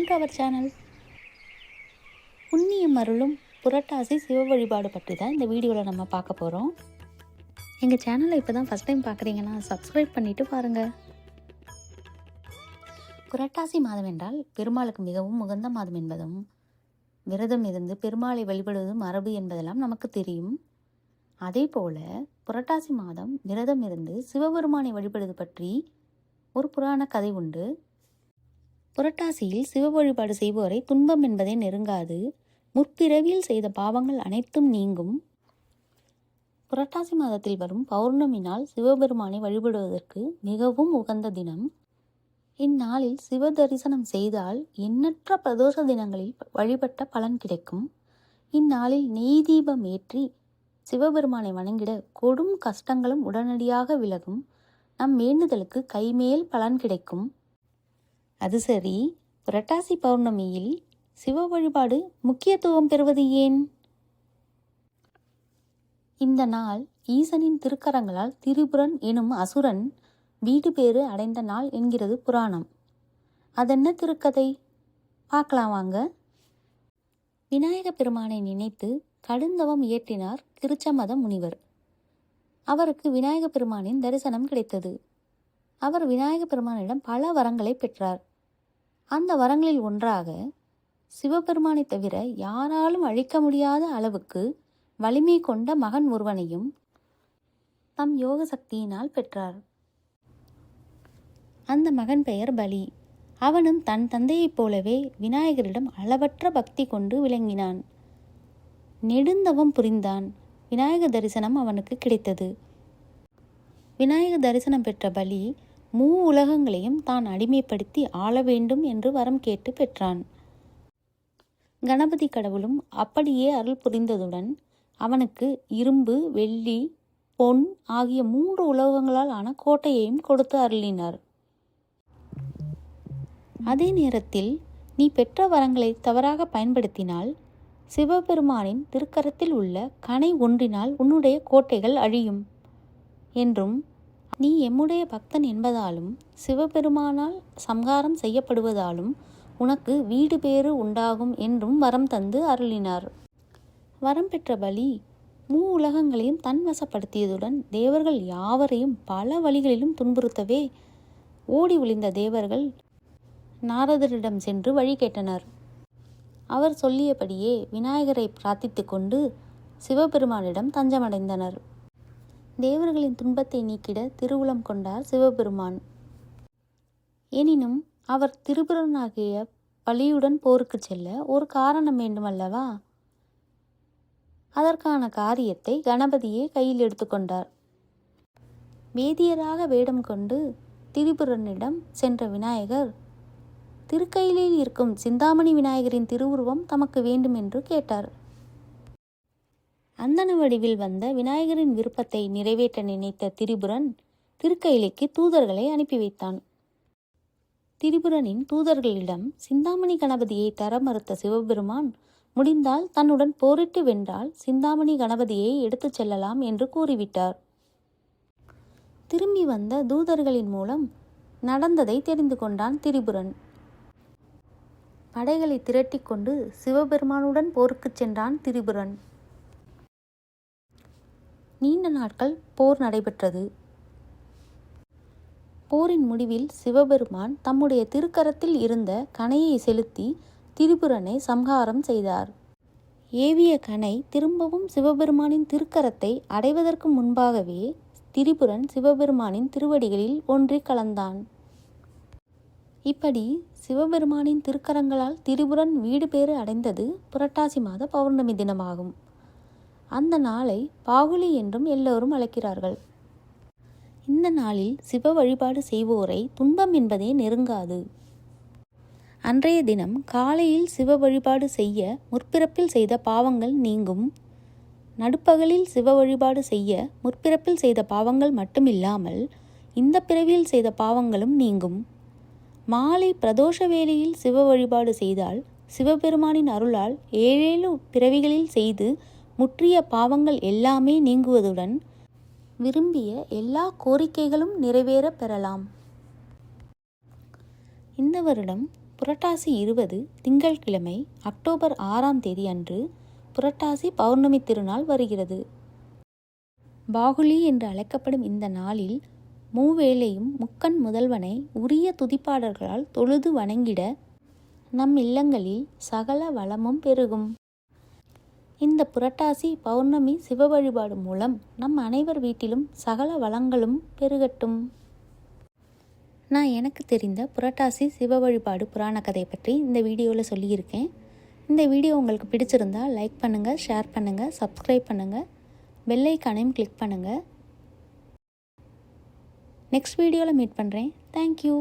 To our channel. புண்ணியம் அருளும் புரட்டாசி சிவ வழிபாடு பற்றி தான் இந்த வீடியோவில் நம்ம பார்க்க போகிறோம். எங்கள் சேனலை இப்போ தான் ஃபஸ்ட் டைம் பார்க்குறீங்கன்னா சப்ஸ்கிரைப் பண்ணிவிட்டு பாருங்கள். புரட்டாசி மாதம் என்றால் பெருமாளுக்கு மிகவும் உகந்த மாதம் என்பதும், விரதம் இருந்து பெருமாளை வழிபடுவது மரபு என்பதெல்லாம் நமக்கு தெரியும். அதே போல் புரட்டாசி மாதம் விரதம் இருந்து சிவபெருமானை வழிபடுவது பற்றி ஒரு புராண கதை உண்டு. புரட்டாசியில் சிவ வழிபாடு செய்வோரை துன்பம் என்பதை நெருங்காது, முற்பிறவியில் செய்த பாவங்கள் அனைத்தும் நீங்கும். புரட்டாசி மாதத்தில் வரும் பௌர்ணமி நாள் சிவபெருமானை வழிபடுவதற்கு மிகவும் உகந்த தினம். இந்நாளில் சிவ தரிசனம் செய்தால் எண்ணற்ற பிரதோஷ தினங்களில் வழிபட்ட பலன் கிடைக்கும். இந்நாளில் நெய் தீபம் ஏற்றி சிவபெருமானை வணங்கிட கொடும் கஷ்டங்களும் உடனடியாக விலகும். நம் வேண்டுதலுக்கு கைமேல் பலன் கிடைக்கும். அது சரி, புரட்டாசி பௌர்ணமியில் சிவ வழிபாடு முக்கியத்துவம் பெறுவது ஏன்? இந்த நாள் ஈசனின் திருக்கரங்களால் திரிபுரன் எனும் அசுரன் வீடு பேறு அடைந்த நாள் என்கிறது புராணம். அதென்ன திருக்கதை? பார்க்கலாம் வாங்க. விநாயக பெருமானை நினைத்து கடுந்தவம் இயற்றினார் கிருச்சமத முனிவர். அவருக்கு விநாயக பெருமானின் தரிசனம் கிடைத்தது. அவர் விநாயக பெருமானிடம் பல வரங்களை பெற்றார். அந்த வரங்களில் ஒன்றாக சிவபெருமானை தவிர யாராலும் அழிக்க முடியாத அளவுக்கு வலிமை கொண்ட மகன் ஒருவனையும் தம் யோக சக்தியினால் பெற்றார். அந்த மகன் பெயர் பலி. அவனும் தன் தந்தையைப் போலவே விநாயகரிடம் அளவற்ற பக்தி கொண்டு விளங்கினான். நெடுந்தவம் புரிந்தான். விநாயக தரிசனம் அவனுக்கு கிடைத்தது. விநாயக தரிசனம் பெற்ற பலி உலகங்களையும் தான் அடிமைப்படுத்தி ஆள வேண்டும் என்று வரம் கேட்டு பெற்றான். கணபதி கடவுளும் அப்படியே அருள் புரிந்ததுடன் அவனுக்கு இரும்பு, வெள்ளி, பொன் ஆகிய 3 உலோகங்களால் ஆன கோட்டையையும் கொடுத்து அருளினார். அதே நேரத்தில் நீ பெற்ற வரங்களை தவறாக பயன்படுத்தினால் சிவபெருமானின் திருக்கரத்தில் உள்ள கணை ஒன்றினால் உன்னுடைய கோட்டைகள் அழியும் என்றும், நீ எம்முடைய பக்தன் என்பதாலும் சிவபெருமானால் சம்ஹாரம் செய்யப்படுவதாலும் உனக்கு வீடு பேறு உண்டாகும் என்றும் வரம் தந்து அருளினார். வரம் பெற்ற பலி உலகங்களையும் தன் வசப்படுத்தியதுடன் தேவர்கள் யாவரையும் பல வழிகளிலும் துன்புறுத்தவே ஓடி ஒளிந்த தேவர்கள் நாரதரிடம் சென்று வழி கேட்டனர். அவர் சொல்லியபடியே விநாயகரை பிரார்த்தித்து கொண்டு சிவபெருமானிடம் தஞ்சமடைந்தனர். தேவர்களின் துன்பத்தை நீக்கிட திருவுளம் கொண்டார் சிவபெருமான். எனினும் அவர் திரிபுரனாகிய பலியுடன் போருக்கு செல்ல ஒரு காரணம் வேண்டுமல்லவா? அதற்கான காரியத்தை கணபதியே கையில் எடுத்துக்கொண்டார். வேதியராக வேடம் கொண்டு திரிபுரனிடம் சென்ற விநாயகர் திருக்கையிலில் இருக்கும் சிந்தாமணி விநாயகரின் திருவுருவம் தமக்கு வேண்டும் என்று கேட்டார். அந்தன வடிவில் வந்த விநாயகரின் விருப்பத்தை நிறைவேற்ற நினைத்த திரிபுரன் திருக்கையிலைக்கு தூதர்களை அனுப்பி வைத்தான். திரிபுரனின் தூதர்களிடம் சிந்தாமணி கணபதியை தர மறுத்த சிவபெருமான் முடிந்தால் தன்னுடன் போரிட்டு வென்றால் சிந்தாமணி கணபதியை எடுத்துச் செல்லலாம் என்று கூறிவிட்டார். திரும்பி வந்த தூதர்களின் மூலம் நடந்ததை தெரிந்து கொண்டான் திரிபுரன். படைகளை திரட்டி கொண்டு சிவபெருமானுடன் போருக்கு சென்றான் திரிபுரன். நீண்ட நாட்கள் போர் நடைபெற்றது. போரின் முடிவில் சிவபெருமான் தம்முடைய திருக்கரத்தில் இருந்த கணையை செலுத்தி திரிபுரனை சம்ஹாரம் செய்தார். ஏவிய கணை திரும்பவும் சிவபெருமானின் திருக்கரத்தை அடைவதற்கு முன்பாகவே திரிபுரன் சிவபெருமானின் திருவடிகளில் ஒன்றி கலந்தான். இப்படி சிவபெருமானின் திருக்கரங்களால் திரிபுரன் வீடு பேறு அடைந்தது புரட்டாசி மாத பௌர்ணமி தினமாகும். அந்த நாளை பாகுலி என்றும் எல்லோரும் அழைக்கிறார்கள். இந்த நாளில் சிவ வழிபாடு செய்வோரை துன்பம் என்பதே நெருங்காது. அன்றைய தினம் காலையில் சிவ வழிபாடு செய்ய முற்பிறப்பில் செய்த பாவங்கள் நீங்கும். நடுப்பகலில் சிவ வழிபாடு செய்ய முற்பிறப்பில் செய்த பாவங்கள் மட்டுமில்லாமல் இந்த பிறவியில் செய்த பாவங்களும் நீங்கும். மாலை பிரதோஷ வேளையில் சிவ வழிபாடு செய்தால் சிவபெருமானின் அருளால் 7 பிறவிகளில் செய்து முற்றிய பாவங்கள் எல்லாமே நீங்குவதுடன் விரும்பிய எல்லா கோரிக்கைகளும் நிறைவேற பெறலாம். இந்த வருடம் புரட்டாசி 20 திங்கட்கிழமை அக்டோபர் 6ஆம் தேதி அன்று புரட்டாசி பௌர்ணமி திருநாள் வருகிறது. பாகுலி என்று அழைக்கப்படும் இந்த நாளில் மூவேளையும் முக்கண் முதல்வனை உரிய துதிப்பாடல்களால் தொழுது வணங்கிட நம் இல்லங்களில் சகல வளமும் பெருகும். இந்த புரட்டாசி பௌர்ணமி சிவ வழிபாடு மூலம் நம் அனைவர் வீட்டிலும் சகல வளங்களும் பெருகட்டும். நான் எனக்கு தெரிந்த புரட்டாசி சிவ வழிபாடு புராண கதை பற்றி இந்த வீடியோவில் சொல்லியிருக்கேன். இந்த வீடியோ உங்களுக்கு பிடிச்சிருந்தால் லைக் பண்ணுங்கள், ஷேர் பண்ணுங்கள், சப்ஸ்கிரைப் பண்ணுங்கள், பெல் ஐக்கானையும் கிளிக் பண்ணுங்கள். நெக்ஸ்ட் வீடியோவில் மீட் பண்ணுறேன். தேங்க்யூ.